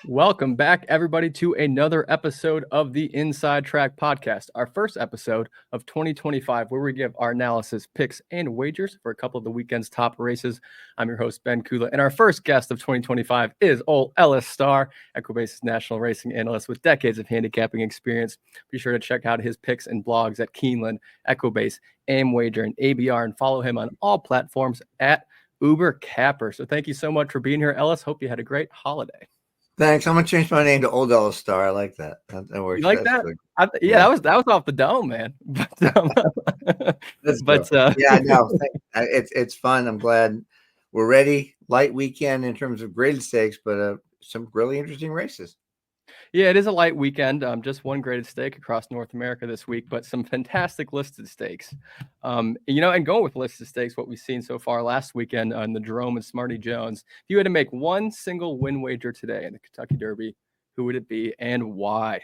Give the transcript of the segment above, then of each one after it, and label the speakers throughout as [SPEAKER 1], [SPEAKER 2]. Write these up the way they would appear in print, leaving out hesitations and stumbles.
[SPEAKER 1] Welcome back, everybody, to another episode of the Inside Track podcast, our first episode of 2025, where we give our analysis, picks, and wagers for a couple of the weekend's top races. I'm your host, Ben Kudla, and our first guest of 2025 is old Ellis Starr, Equibase's national racing analyst with decades of handicapping experience. Be sure to check out his picks and blogs at Keeneland, Equibase, AmWager, and ABR, and follow him on all platforms at Uber Capper. So thank you so much for being here, Ellis. Hope you had a great holiday.
[SPEAKER 2] Thanks. I'm gonna change my name to Old Ellis Starr. I like that. That works.
[SPEAKER 1] You like
[SPEAKER 2] That's
[SPEAKER 1] that? Yeah, that was off the dome, man.
[SPEAKER 2] That's yeah, no, it's fun. I'm glad we're ready. Light weekend in terms of graded stakes, but some really interesting races.
[SPEAKER 1] Yeah, it is a light weekend. Just one graded stake across North America this week, but some fantastic listed stakes. And going with listed stakes, what we've seen so far last weekend on the Jerome and Smarty Jones. If you had to make one single win wager today in the Kentucky Derby, who would it be and why?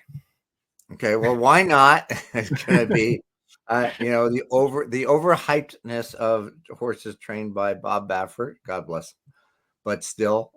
[SPEAKER 2] Okay, well, why not? It's gonna be, the overhypedness of horses trained by Bob Baffert. God bless him. But still,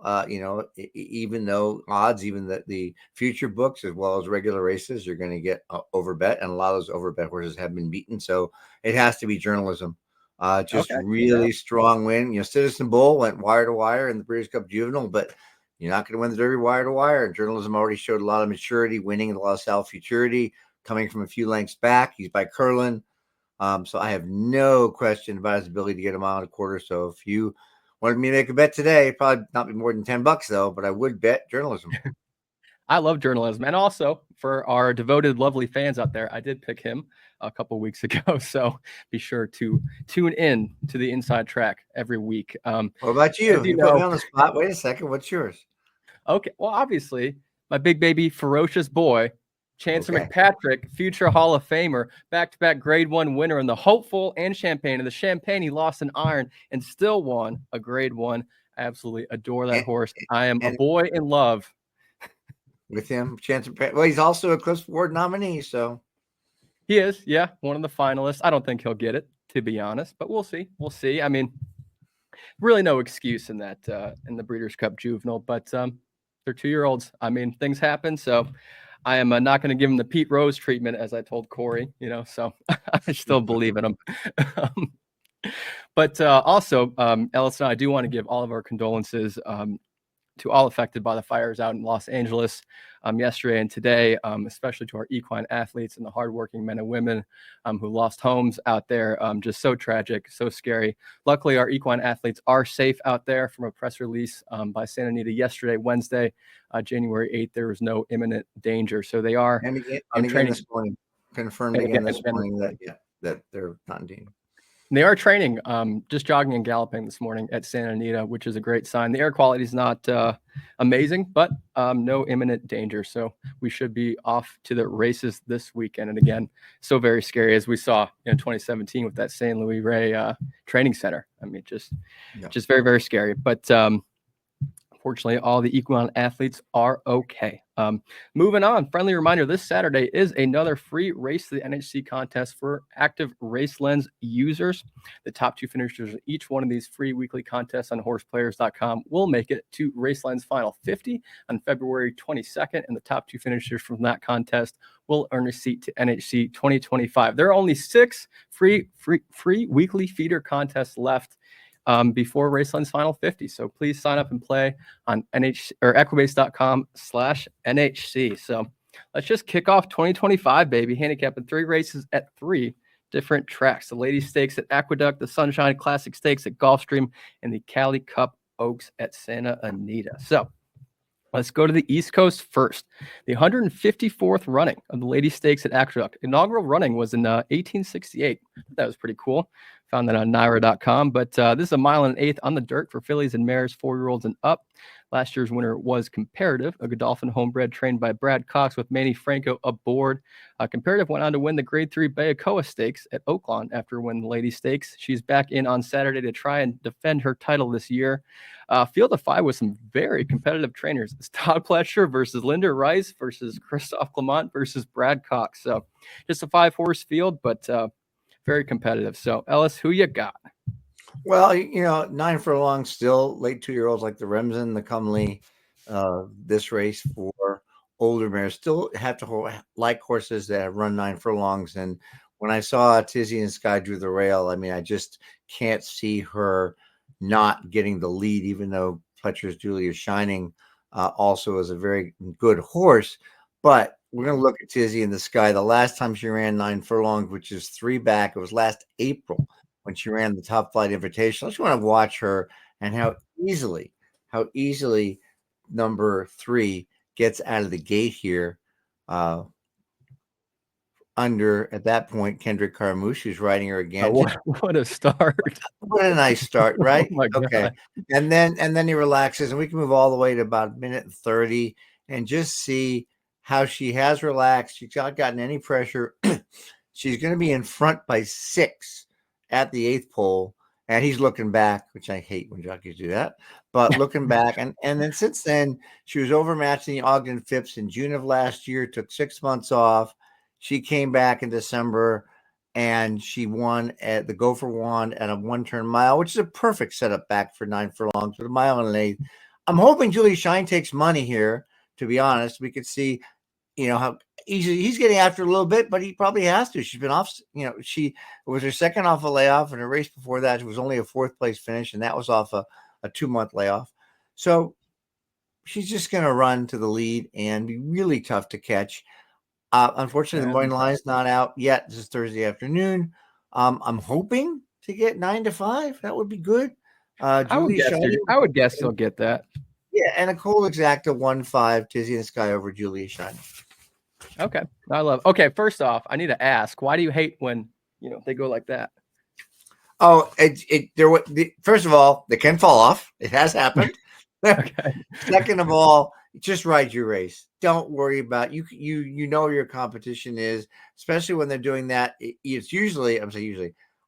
[SPEAKER 2] even though odds, even the future books as well as regular races, you're going to get overbet, and a lot of those overbet horses have been beaten. So it has to be journalism. Really strong win. Citizen Bull went wire to wire in the Breeders' Cup Juvenile, but you're not going to win the Derby wire to wire. And journalism already showed a lot of maturity, winning the La Salle Futurity, coming from a few lengths back. He's by Curlin. So I have no question about his ability to get a mile and a quarter. So if you wanted me to make a bet today, probably not be more than $10 though, but I would bet journalism.
[SPEAKER 1] I love journalism. And also for our devoted, lovely fans out there, I did pick him a couple of weeks ago. So be sure to tune in to the Inside Track every week.
[SPEAKER 2] What about you? You put me on the spot. Wait a second. What's yours?
[SPEAKER 1] Okay. Well, obviously, my big baby, ferocious boy, Chancellor McPatrick, future Hall of Famer, back-to-back Grade 1 winner in the Hopeful and Champagne. And the Champagne, he lost an iron and still won a Grade 1. I absolutely adore that horse. I am a boy in love
[SPEAKER 2] with him. Chancellor, well, he's also a Cliffs Award nominee, so
[SPEAKER 1] he is, yeah, one of the finalists. I don't think he'll get it, to be honest, but we'll see. We'll see. I mean, really no excuse in that in the Breeders' Cup Juvenile, but they're 2-year-olds. I mean, things happen, so I am not going to give him the Pete Rose treatment, as I told Corey, so I still believe in him. But also, Ellis and I do want to give all of our condolences to all affected by the fires out in Los Angeles yesterday and today, especially to our equine athletes and the hardworking men and women who lost homes out there. Just so tragic, so scary. Luckily, our equine athletes are safe out there. From a press release by Santa Anita yesterday, Wednesday, January 8th, there was no imminent danger. So they are
[SPEAKER 2] training this morning. Confirmed again this morning that they're not in danger.
[SPEAKER 1] They are training, just jogging and galloping this morning at Santa Anita, which is a great sign. The air quality is not amazing, but no imminent danger. So we should be off to the races this weekend. And again, so very scary, as we saw in 2017 with that St. Louis Ray training center. I mean, just very, very scary. But fortunately, all the equine athletes are okay. Moving on, friendly reminder, this Saturday is another free Race to the NHC contest for active Race Lens users. The top 2 finishers of each one of these free weekly contests on horseplayers.com will make it to Race Lens Final 50 on February 22nd, and the top 2 finishers from that contest will earn a seat to NHC 2025. There are only 6 free weekly feeder contests left before Race Lens Final 50. So please sign up and play on equibase.com/NHC. So let's just kick off 2025, baby. Handicapping 3 races at 3 different tracks. The Ladies Stakes at Aqueduct, the Sunshine Classic Stakes at Gulfstream, and the Cali Cup Oaks at Santa Anita. So let's go to the East Coast first. The 154th running of the Ladies Stakes at Aqueduct. Inaugural running was in 1868. That was pretty cool. Found that on Naira.com. But this is a 1.1 miles on the dirt for fillies and mares, 4-year-olds and up. Last year's winner was Comparative, a Godolphin homebred trained by Brad Cox with Manny Franco aboard. Comparative went on to win the Grade 3 Bayacoa Stakes at Oaklawn after winning the Ladies Stakes. She's back in on Saturday to try and defend her title this year. Field of 5 with some very competitive trainers. It's Todd Pletcher versus Linda Rice versus Christophe Clement versus Brad Cox. So just a 5-horse field, but very competitive. So Ellis, who you got?
[SPEAKER 2] Well, 9 furlongs still, late 2-year-olds like the Remsen, the Cumley, this race for older mares. Still have to like horses that have run 9 furlongs. And when I saw Tizzy and Sky drew the rail, I mean, I just can't see her not getting the lead, even though Fletcher's Julia Shining also is a very good horse. But we're going to look at Tizzy in the Sky. The last time she ran 9 furlongs, which is 3 back, it was last April when she ran the Top Flight Invitational. I just want to watch her and how easily number 3 gets out of the gate here. Under at that point, Kendrick Carmouche, who's riding her again.
[SPEAKER 1] Oh, what a start!
[SPEAKER 2] What a nice start, right?
[SPEAKER 1] Oh my God.
[SPEAKER 2] Okay, and then he relaxes, and we can move all the way to about a minute and 30, and just see how she has relaxed. She's not gotten any pressure. She's going to be in front by 6 at the 8th pole, and he's looking back, which I hate when jockeys do that. But looking back, and then since then, she was overmatched in the Ogden Phipps in June of last year. Took 6 months off. She came back in December, and she won at the Gopher Wand at a 1-turn mile, which is a perfect setup back for 9 furlongs with a mile and an eighth. I'm hoping Julia Shine takes money here. To be honest, we could see, how easy he's getting after a little bit, but he probably has to. She's been off. It was her second off a layoff, and her race before that was only a 4th place finish, and that was off a 2-month layoff. So she's just going to run to the lead and be really tough to catch. Unfortunately, the morning line is not out yet. This is Thursday afternoon. I'm hoping to get 9 to 5. That would be good.
[SPEAKER 1] I would guess he'll get that.
[SPEAKER 2] Yeah, and a cool exacta 1-5 Tizzy and Sky over Julia Shining.
[SPEAKER 1] Okay, I love. Okay, first off, I need to ask, why do you hate when they go like that?
[SPEAKER 2] Oh, first of all, they can fall off. It has happened.
[SPEAKER 1] Okay.
[SPEAKER 2] Second of all, just ride your race. Don't worry about you know your competition is, especially when they're doing that. It's usually,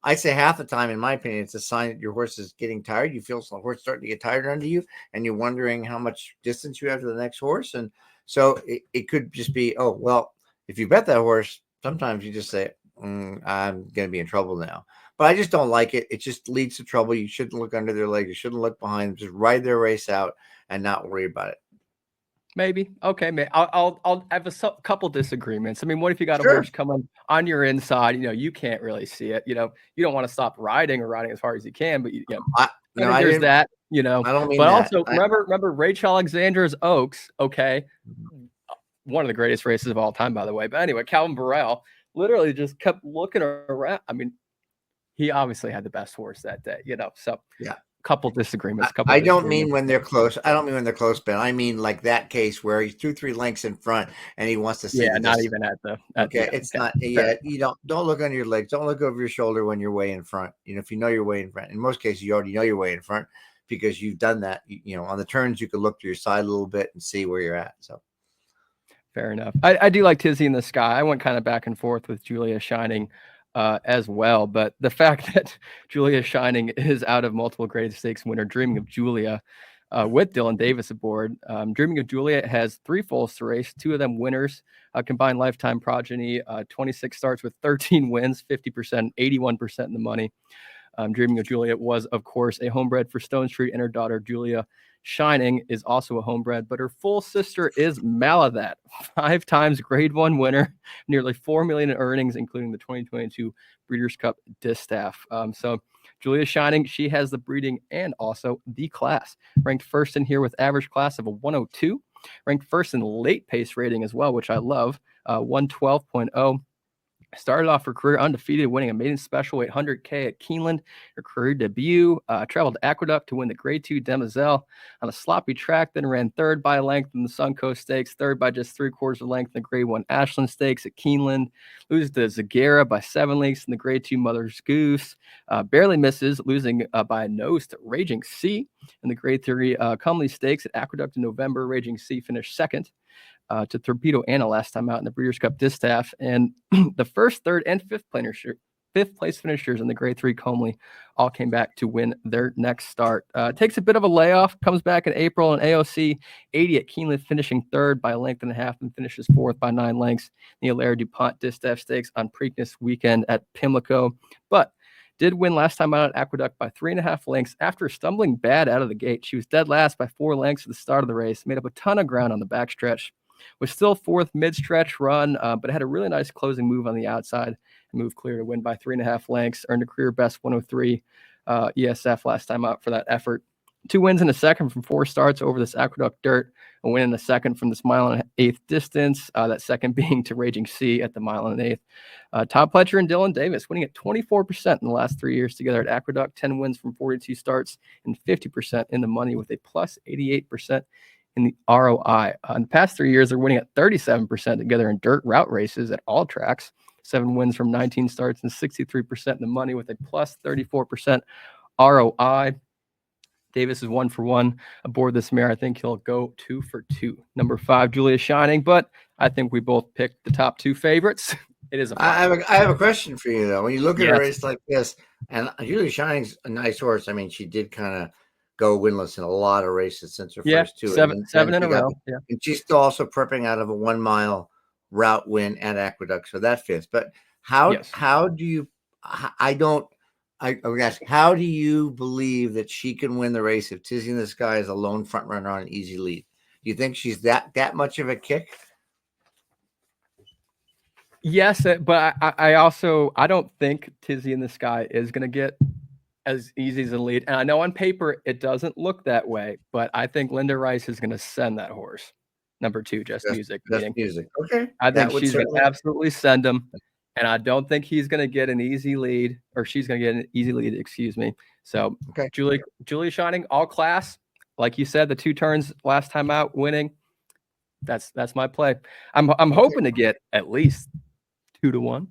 [SPEAKER 2] I say half the time, in my opinion, it's a sign that your horse is getting tired. You feel the horse starting to get tired under you, and you're wondering how much distance you have to the next horse. And so it could just be, oh, well, if you bet that horse, sometimes you just say, I'm going to be in trouble now. But I just don't like it. It just leads to trouble. You shouldn't look under their legs. You shouldn't look behind them. Just ride their race out and not worry about it.
[SPEAKER 1] Maybe. Okay. I'll have a couple disagreements. I mean, what if you got a
[SPEAKER 2] Sure.
[SPEAKER 1] horse coming on your inside? You can't really see it. You don't want to stop riding or riding as hard as you can, but there's that.
[SPEAKER 2] I don't mean
[SPEAKER 1] but
[SPEAKER 2] that.
[SPEAKER 1] Also remember Rachel Alexander's Oaks. Okay, one of the greatest races of all time, by the way. But anyway, Calvin Burrell literally just kept looking around. I mean, he obviously had the best horse that day. So
[SPEAKER 2] yeah.
[SPEAKER 1] Couple disagreements.
[SPEAKER 2] I don't mean when they're close. I don't mean when they're close, Ben. I mean like that case where he's 2-3 lengths in front and he wants to see.
[SPEAKER 1] Yeah, not even at the.
[SPEAKER 2] It's not. Yeah, you don't look under your legs. Don't look over your shoulder when you're way in front. If you know you're way in front. In most cases, you already know you're way in front because you've done that. On the turns, you could look to your side a little bit and see where you're at. So.
[SPEAKER 1] Fair enough. I do like Tizzy in the Sky. I went kind of back and forth with Julia Shining as well. But the fact that Julia Shining is out of multiple grade stakes winner, Dreaming of Julia, with Dylan Davis aboard. Dreaming of Julia has 3 foals to race, 2 of them winners, combined lifetime progeny, 26 starts with 13 wins, 50%, 81% in the money. Dreaming of Julia was, of course, a homebred for Stone Street, and her daughter, Julia Shining, is also a homebred, but her full sister is Malathat, 5 times grade 1 winner, nearly $4 million in earnings, including the 2022 Breeders' Cup Distaff. So Julia Shining, she has the breeding and also the class. Ranked first in here with average class of a 102. Ranked first in late pace rating as well, which I love, 112.0. Started off her career undefeated, winning a maiden special 800K at Keeneland. Her career debut, traveled to Aqueduct to win the Grade 2 Demoiselle on a sloppy track, then ran 3rd by length in the Suncoast Stakes, 3rd by just 3/4 length in the Grade 1 Ashland Stakes at Keeneland. Loses to Zagara by 7 lengths in the Grade 2 Mother's Goose. Barely misses, losing by a nose to Raging Sea in the Grade 3 Cumley Stakes at Aqueduct in November. Raging Sea finished 2nd. To Torpedo Anna last time out in the Breeders' Cup Distaff, and the 1st, 3rd, and 5th place finishers in the Grade 3 Comely all came back to win their next start. Takes a bit of a layoff, comes back in April in AOC 80 at Keeneland, finishing 3rd by a length and a half, and finishes 4th by 9 lengths. The Hilaire DuPont Distaff Stakes on Preakness weekend at Pimlico, but Did win last time out at Aqueduct by 3.5 lengths after stumbling bad out of the gate. She was dead last by 4 lengths at the start of the race, made up a ton of ground on the backstretch. Was still fourth mid-stretch run, but had a really nice closing move on the outside and moved clear to win by 3.5 lengths. Earned a career best 103 ESF last time out for that effort. 2 wins in a second from 4 starts over this Aqueduct dirt. A win in the second from this 1.125 distance. That second being to Raging Sea at the 1.125. Tom Pletcher and Dylan Davis winning at 24% in the last 3 years together at Aqueduct. 10 wins from 42 starts and 50% in the money with a plus 88% in the ROI. In the past 3 years, they're winning at 37% together in dirt route races at all tracks. 7 wins from 19 starts and 63% in the money with a plus 34% ROI. Davis is 1 for 1 aboard this mare. I think he'll go 2 for 2. Number 5, Julia Shining, but I think we both picked the top 2 favorites. It is
[SPEAKER 2] I have a question for you though. When you look at
[SPEAKER 1] Yes.
[SPEAKER 2] a race like this, and Julia Shining's a nice horse. I mean, she did kind of go winless in a lot of races since her first 2.
[SPEAKER 1] Seven in a row. Yeah.
[SPEAKER 2] And she's still also prepping out of a 1 mile route win at Aqueduct, so that fits. But how do you? I would ask, how do you believe that she can win the race if Tizzy in the Sky is a lone front runner on an easy lead? Do you think she's that much of a kick?
[SPEAKER 1] Yes, but I don't think Tizzy in the Sky is going to get as easy as a lead. And I know on paper it doesn't look that way, but I think Linda Rice is going to send that horse. Number 2, Just Music.
[SPEAKER 2] Okay.
[SPEAKER 1] I think she's going to absolutely send him. And I don't think he's going to get an easy lead, or she's going to get an easy lead, excuse me. So Julia Shining, all class. Like you said, the 2 turns last time out winning. That's my play. I'm hoping to get at least 2 to 1,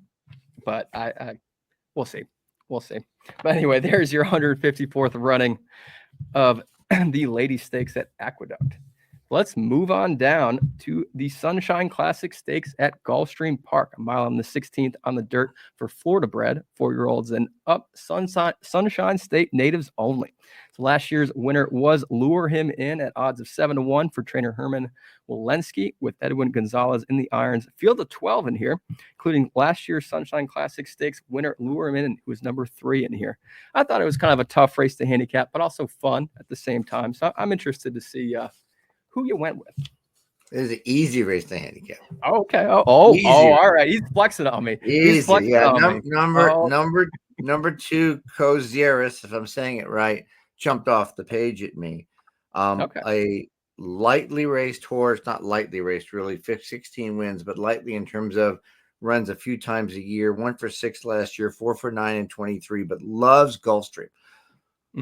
[SPEAKER 1] but we'll see. But anyway, there's your 154th running of the Lady Stakes at Aqueduct. Let's move on down to the Sunshine Classic Stakes at Gulfstream Park, a mile on the 16th on the dirt for Florida bred 4-year-olds and up Sunshine State natives only. So last year's winner was Lure Him In at odds of 7 to 1 for trainer Herman Walensky with Edwin Gonzalez in the irons. Field of 12 in here, including last year's Sunshine Classic Stakes winner Lure Him In, who was number 3 in here. I thought it was kind of a tough race to handicap, but also fun at the same time. So I'm interested to see who you went with.
[SPEAKER 2] It was an easy race to handicap.
[SPEAKER 1] Oh, okay. Oh, all right. He's flexing on me.
[SPEAKER 2] Easy. Yeah. Number 2, Kozieris, if I'm saying it right, jumped off the page at me. A lightly raced horse, not lightly raced, really 16 wins, but lightly in terms of runs a few times a year. 1 for 6 last year, 4 for 9 in 23, but loves Gulfstream.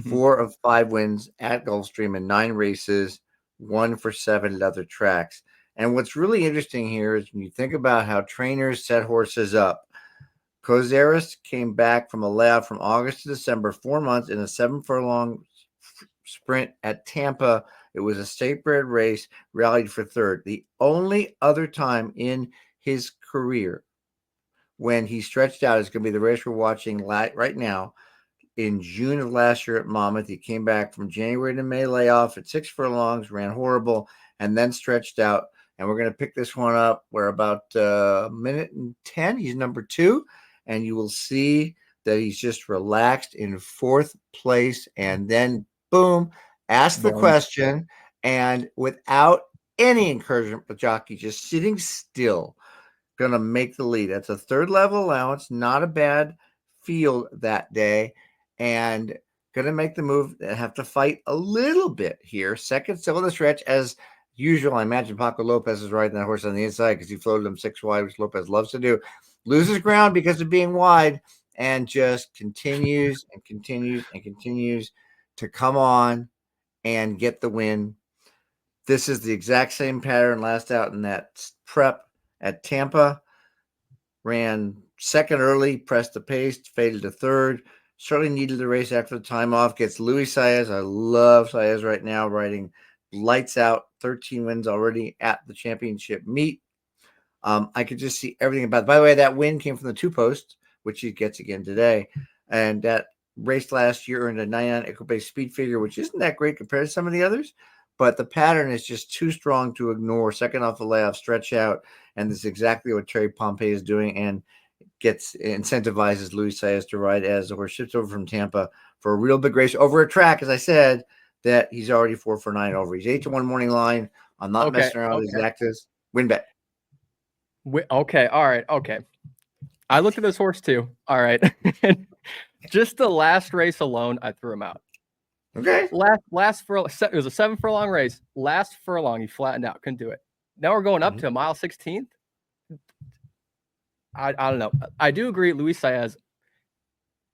[SPEAKER 2] 4 of 5 wins at Gulfstream in 9 races. 1 for 7 at other tracks. And what's really interesting here is when you think about how trainers set horses up, Kozieris came back from a layoff from August to December, 4 months in a 7-furlong sprint at Tampa. It was a state-bred race, rallied for 3rd. The only other time in his career when he stretched out is going to be the race we're watching right now. In June of last year at Monmouth, he came back from January to May layoff at 6 furlongs, ran horrible, and then stretched out. And we're going to pick this one up. We're about a minute and 10. He's number 2. And you will see that he's just relaxed in 4th place. And then, boom, ask the question. And without any encouragement, the jockey just sitting still, going to make the lead. That's a 3rd level allowance. Not a bad field that day. And going to make the move. Have to fight a little bit here. 2nd still in the stretch as usual. I imagine Paco Lopez is riding that horse on the inside because he floated him 6 wide, which Lopez loves to do. Loses ground because of being wide and just continues to come on and get the win. This is the exact same pattern last out in that prep at Tampa. Ran 2nd early, pressed the pace, faded to 3rd. Certainly needed the race after the time off. Gets Luis Saez. I love Saez right now, riding lights out. 13 wins already at the championship meet. I could just see everything about it. By the way, that win came from the 2-post, which he gets again today. And that race last year earned a 99 Equibase speed figure, which isn't that great compared to some of the others. But the pattern is just too strong to ignore. 2nd off the layoff, stretch out. And this is exactly what Terry Pompey is doing. And incentivizes Luis Saez to ride as the horse ships over from Tampa for a real big race over a track, as I said, that he's already 4 for 9 over. He's 8-1 morning line. I'm not messing around with exactas. Win bet.
[SPEAKER 1] Okay. All right. Okay. I looked at this horse too. All right. Just the last race alone, I threw him out.
[SPEAKER 2] Okay.
[SPEAKER 1] Last furlong. It was a 7 furlong race. Last furlong, he flattened out. Couldn't do it. Now we're going up to a mile 16th. I don't know. I do agree. Luis Saez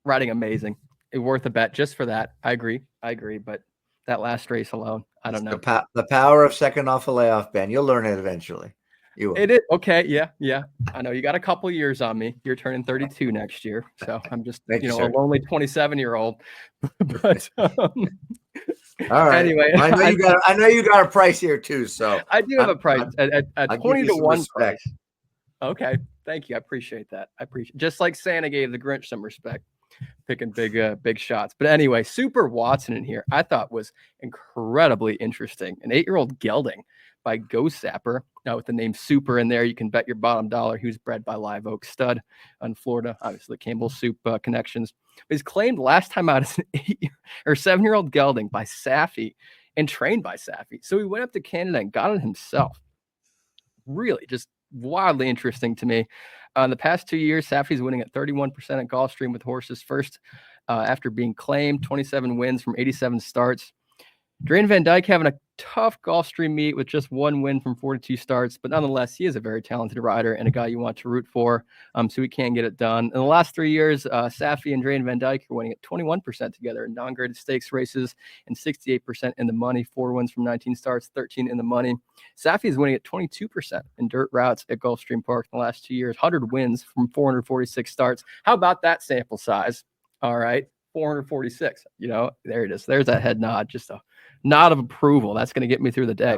[SPEAKER 1] riding amazing. It's worth a bet just for that. I agree. But that last race alone, I don't know.
[SPEAKER 2] The power of second off a layoff, Ben. You'll learn it eventually. You will.
[SPEAKER 1] It is okay. Yeah. I know you got a couple years on me. You're turning 32 next year, so I'm just a lonely 27-year-old. But
[SPEAKER 2] all right.
[SPEAKER 1] Anyway,
[SPEAKER 2] I know you got a price here too. So
[SPEAKER 1] I do have a price at 20 to 1 price. Okay, thank you. I appreciate that. Just like Santa gave the Grinch some respect, picking big shots. But anyway, Super Watson in here I thought was incredibly interesting. An 8-year-old gelding by Ghost Zapper. Now with the name Super in there, you can bet your bottom dollar he was bred by Live Oak Stud in Florida. Obviously, Campbell Soup connections. But he's claimed last time out as an 7-year-old gelding by Safi and trained by Safi. So he went up to Canada and got it himself. Really, just wildly interesting to me. In the past 2 years, Safi's winning at 31% at Gulfstream with horses first after being claimed. 27 wins from 87 starts. Drain Van Dyke having a tough Gulfstream meet with just 1 win from 42 starts, but nonetheless, he is a very talented rider and a guy you want to root for, so he can get it done. In the last 3 years, Safi and Drain Van Dyke are winning at 21% together in non-graded stakes races and 68% in the money. 4 wins from 19 starts, 13 in the money. Safi is winning at 22% in dirt routes at Gulfstream Park in the last 2 years, 100 wins from 446 starts. How about that sample size? All right, 446. There it is. There's that head nod, just a nod of approval. That's going to get me through the day.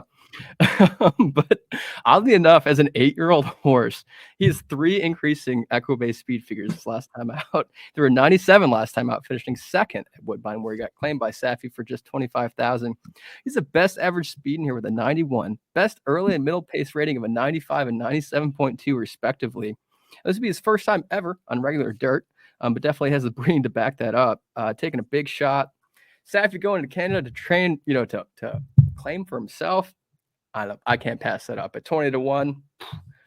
[SPEAKER 1] But oddly enough, as an 8-year-old horse, he has 3 increasing Equibase speed figures this last time out. There were 97 last time out, finishing second at Woodbine, where he got claimed by Safi for just 25,000. He's the best average speed in here with a 91, best early and middle pace rating of a 95 and 97.2 respectively. This would be his first time ever on regular dirt, but definitely has the breeding to back that up. Taking a big shot. Safi going to Canada to train, to claim for himself. I can't pass that up. At 20 to 1,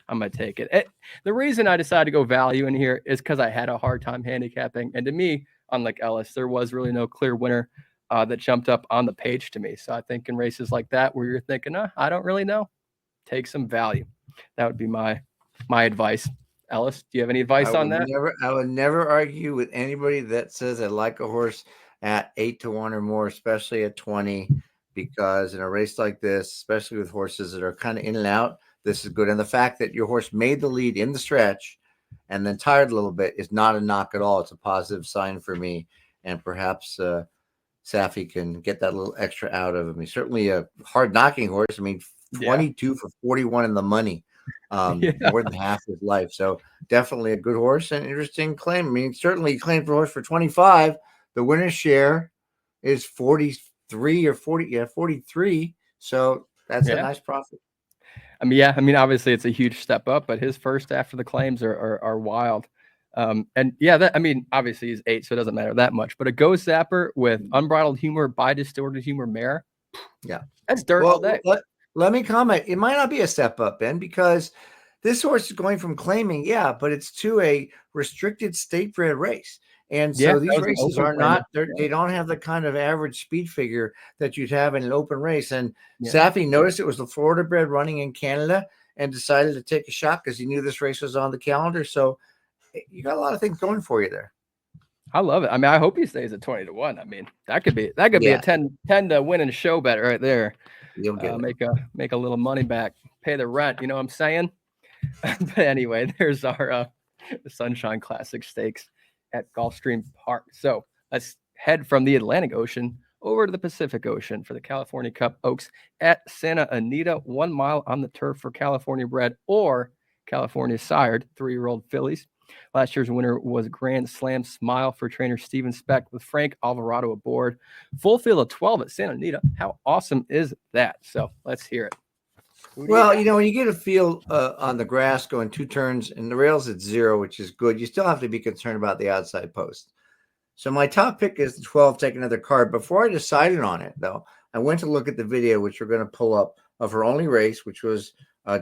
[SPEAKER 1] I'm going to take it. The reason I decided to go value in here is because I had a hard time handicapping. And to me, unlike Ellis, there was really no clear winner that jumped up on the page to me. So I think in races like that, where you're thinking, I don't really know, take some value. That would be my advice. Ellis, do you have any advice on that?
[SPEAKER 2] I would never argue with anybody that says I like a horse at 8 to 1 or more, especially at 20, because in a race like this, especially with horses that are kind of in and out, this is good. And the fact that your horse made the lead in the stretch and then tired a little bit is not a knock at all. It's a positive sign for me. And perhaps Safi can get that little extra out of him. He's certainly a hard knocking horse. I mean, 22 for 41 in the money, more than half his life. So definitely a good horse and interesting claim. I mean, certainly he claimed for horse for 25. The winner's share is 43 or 43. So that's a nice profit.
[SPEAKER 1] I mean, obviously it's a huge step up, but his first after the claims are wild. Obviously he's 8, so it doesn't matter that much. But a Ghost Zapper with unbridled humor by distorted humor mare.
[SPEAKER 2] Yeah.
[SPEAKER 1] That's dirt all day.
[SPEAKER 2] Let me comment. It might not be a step up, Ben, because this horse is going from claiming, but it's to a restricted state bred race. And so these races are not, they don't have the kind of average speed figure that you'd have in an open race. And Safi noticed it was the Florida bred running in Canada and decided to take a shot because he knew this race was on the calendar. So you got a lot of things going for you there.
[SPEAKER 1] I love it. I mean, I hope he stays at 20 to 1. I mean, that could be a 10 to win in a show bet right there.
[SPEAKER 2] You'll get
[SPEAKER 1] make a little money back, pay the rent. You know what I'm saying? But anyway, there's our Sunshine Classic Stakes at Gulfstream Park. So let's head from the Atlantic Ocean over to the Pacific Ocean for the California Cup Oaks at Santa Anita. 1 mile on the turf for California bred or California sired 3-year-old fillies. Last year's winner was Grand Slam Smile for trainer Steven Speck with Frank Alvarado aboard. Full field of 12 at Santa Anita. How awesome is that? So let's hear it. Who do you
[SPEAKER 2] Well,
[SPEAKER 1] got?
[SPEAKER 2] when you get a field on the grass going 2 turns and the rails at 0, which is good, you still have to be concerned about the outside post. So my top pick is the 12, Take Another Card. Before I decided on it, though, I went to look at the video, which we're going to pull up, of her only race, which was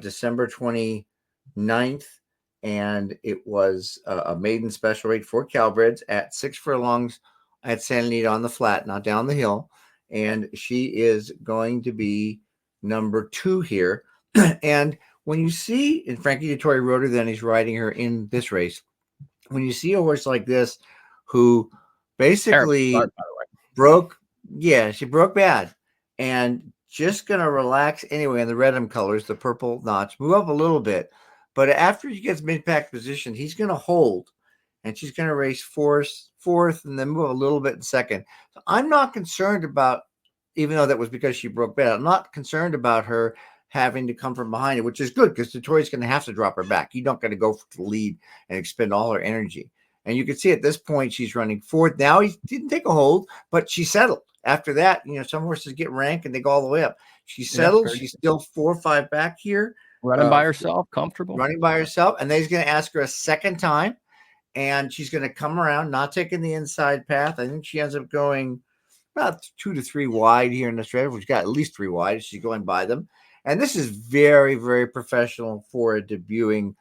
[SPEAKER 2] December 29th. And it was a maiden special rate for Calbreds at 6 furlongs at Santa Anita on the flat, not down the hill. And she is going to be number 2 here. And when you see, and Frankie Dettori rode her, then he's riding her in this race. When you see a horse like this, who basically
[SPEAKER 1] Start, by the way.
[SPEAKER 2] broke, she broke bad, and just gonna relax anyway in the Redham colors, the purple notch, move up a little bit, but after he gets mid-pack position, he's gonna hold, and she's gonna race fourth, and then move a little bit in second. So I'm not concerned about, even though that was because she broke bad, I'm not concerned about her having to come from behind it, which is good because Dettori's going to have to drop her back. You're not going to go for the lead and expend all her energy. And you can see at this point, she's running fourth. Now he didn't take a hold, but she settled. After that, some horses get rank and they go all the way up. She settled. She's still 4 or 5 back here.
[SPEAKER 1] Running by herself, comfortable.
[SPEAKER 2] Running by herself. And then he's going to ask her a second time. And she's going to come around, not taking the inside path. I think she ends up going about 2 to 3 wide here in the stretch. She's got at least 3 wide. She's going by them. And this is very, very professional for a debuting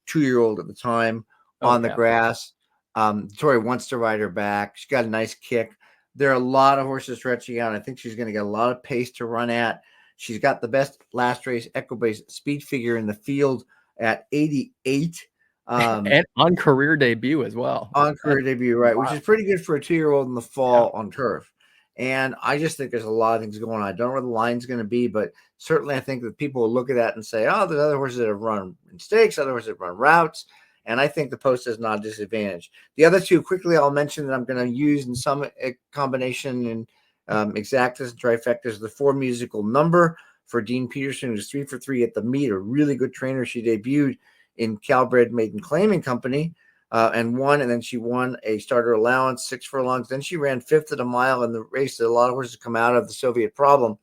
[SPEAKER 2] 2-year-old at the time on the grass. Tori wants to ride her back. She's got a nice kick. There are a lot of horses stretching out. I think she's going to get a lot of pace to run at. She's got the best last race Equibase speed figure in the field at 88.
[SPEAKER 1] And on career debut as well.
[SPEAKER 2] On career debut, right, which is pretty good for a 2-year-old in the fall on turf. And I just think there's a lot of things going on. I don't know where the line's going to be, but certainly I think that people will look at that and say, oh, there's other horses that have run in stakes, other horses that run routes. And I think the post is not a disadvantage. The other 2, quickly, I'll mention that I'm going to use in some combination in exactas and trifectas. The 4 Musical Number for Dean Peterson, who's 3 for 3 at the meet, a really good trainer. She debuted in Calbred Maiden Claiming Company. And won, and then she won a starter allowance, 6 furlongs. Then she ran 5th at a mile in the race that a lot of horses come out of, the Soviet Problem.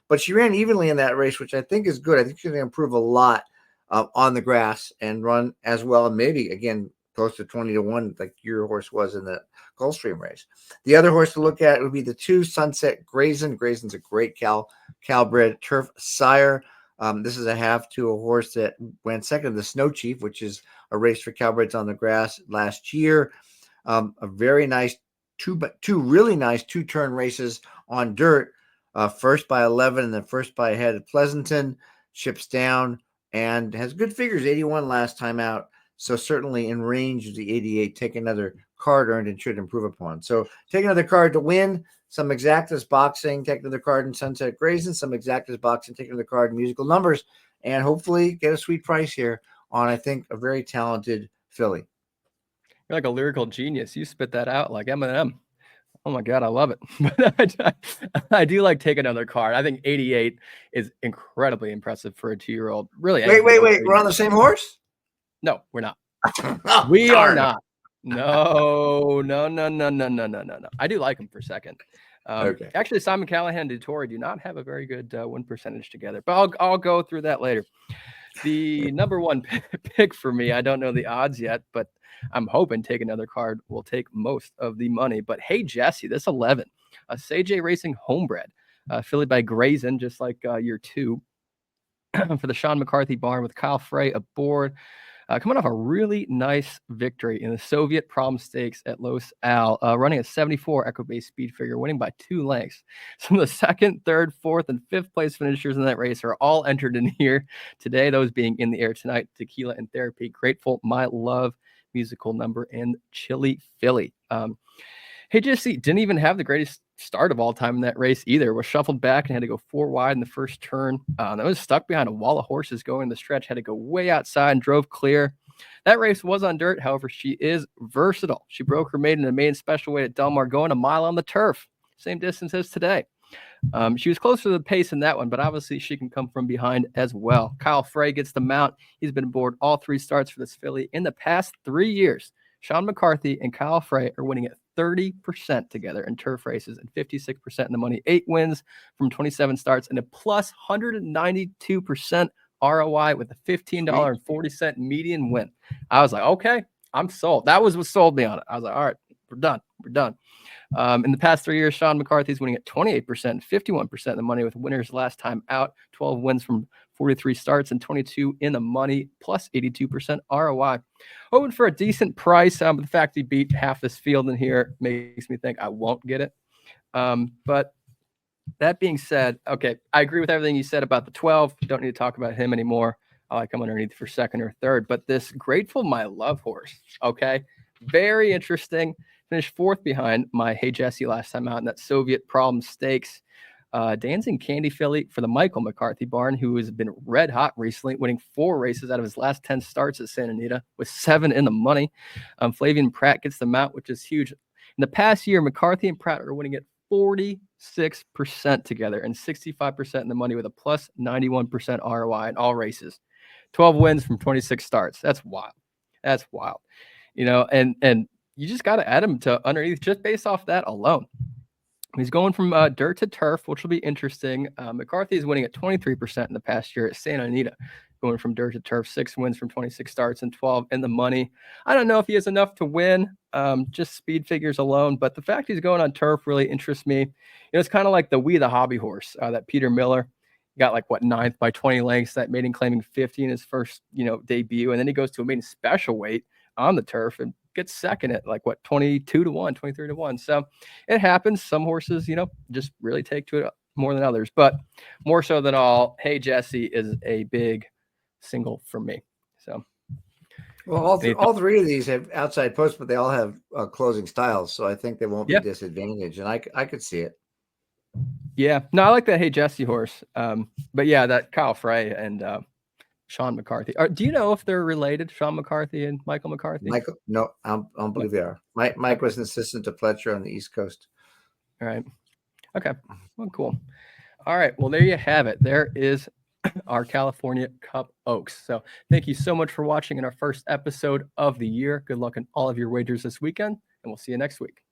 [SPEAKER 2] But she ran evenly in that race, which I think is good. I think she's going to improve a lot on the grass and run as well, and maybe, again, close to 20 to 1, like your horse was in the Gulfstream race. The other horse to look at would be the 2 Sunset Grayson. Grayson's a great Calbred turf sire. This is a half to a horse that went second to the Snow Chief, which is a race for Calbreds on the grass last year. A very nice two really nice 2-turn races on dirt. First by 11 and then first by a head at Pleasanton. Ships down and has good figures, 81 last time out. So certainly in range of the 88. Take Another Card earned and should improve upon. So Take Another Card to win. Some exactas boxing, Take Another Card in Sunset Grayson. Some exactas boxing, Take Another Card in Musical Numbers. And hopefully get a sweet price here on, I think, a very talented filly.
[SPEAKER 1] You're like a lyrical genius. You spit that out like Eminem. Oh my God, I love it. But I do like Take Another Card. I think 88 is incredibly impressive for a 2-year-old. Really.
[SPEAKER 2] Wait. We're on the same horse?
[SPEAKER 1] No, we're not.
[SPEAKER 2] Oh,
[SPEAKER 1] we are not. No. I do like him for second.
[SPEAKER 2] Okay.
[SPEAKER 1] Actually, Simon Callahan and Dettori do not have a very good win percentage together, but I'll go through that later. The number 1 pick for me, I don't know the odds yet, but I'm hoping Take Another Card will take most of the money. But hey, Jesse, this 11, a CJ Racing homebred, fillied by Grayson, just like year 2, for the Sean McCarthy barn with Kyle Frey aboard. Coming off a really nice victory in the Soviet Prom Stakes at Los Al, running a 74 Equibase speed figure, winning by 2 lengths. Some of the 2nd, 3rd, 4th, and 5th place finishers in that race are all entered in here today, those being in the air tonight: Tequila and Therapy, Grateful, My Love, Musical Number, and Chili Philly. Hey, Jesse, didn't even have the greatest start of all time in that race either. Was shuffled back and had to go 4 wide in the first turn. That was stuck behind a wall of horses going the stretch, had to go way outside and drove clear. That race was on dirt. However, she is versatile. She broke her maiden in a maiden special weight at Del Mar, going a mile on the turf. Same distance as today. She was closer to the pace in that one, but obviously she can come from behind as well. Kyle Frey gets the mount. He's been aboard all 3 starts for this filly in the past 3 years. Sean McCarthy and Kyle Frey are winning at 30% together in turf races and 56% in the money. 8 wins from 27 starts and a plus 192% ROI with a $15.40 median win. I was like, okay, I'm sold. That was what sold me on it. I was like, all right, we're done. We're done. In the past 3 years, Sean McCarthy's winning at 28%, 51% of the money with winners last time out, 12 wins from 43 starts and 22 in the money, plus 82% ROI. Hoping for a decent price. But the fact he beat half this field in here makes me think I won't get it. But that being said, okay, I agree with everything you said about the 12. Don't need to talk about him anymore. I like him underneath for second or third. But this Grateful My Love horse, okay, very interesting. Finished fourth behind my Hey Jesse last time out in that Soviet Problem Stakes. Dancing Candy filly for the Michael McCarthy barn, who has been red hot recently, winning 4 races out of his last 10 starts at Santa Anita with 7 in the money. Flavian Pratt gets the mount, which is huge. In the past year, McCarthy and Pratt are winning at 46% together and 65% in the money with a plus 91% ROI in all races. 12 wins from 26 starts. That's wild. That's wild. And you just got to add him to underneath just based off that alone. He's going from dirt to turf, which will be interesting. McCarthy is winning at 23% in the past year at Santa Anita, going from dirt to turf, 6 wins from 26 starts and 12 in the money. I don't know if he has enough to win, just speed figures alone, but the fact he's going on turf really interests me. It's kind of like the We the Hobby horse that Peter Miller got, like, 9th by 20 lengths, that made him claiming 50 in his first, debut. And then he goes to a maiden special weight on the turf and gets second at 22-1, 23-1. So it happens. Some horses, just really take to it more than others, but more so than all, Hey Jesse is a big single for me. So,
[SPEAKER 2] well, all 3 of these have outside posts, but they all have closing styles, so I think they won't be disadvantaged, and I could see it.
[SPEAKER 1] Yeah, no, I like that Hey Jesse horse, but yeah, that Kyle Frey and Sean McCarthy. Do you know if they're related, Sean McCarthy and Michael McCarthy?
[SPEAKER 2] Michael, no, I don't believe they are. Mike was an assistant to Fletcher on the East Coast.
[SPEAKER 1] All right. Okay. Well, cool. All right. Well, there you have it. There is our California Cup Oaks. So thank you so much for watching in our first episode of the year. Good luck in all of your wagers this weekend, and we'll see you next week.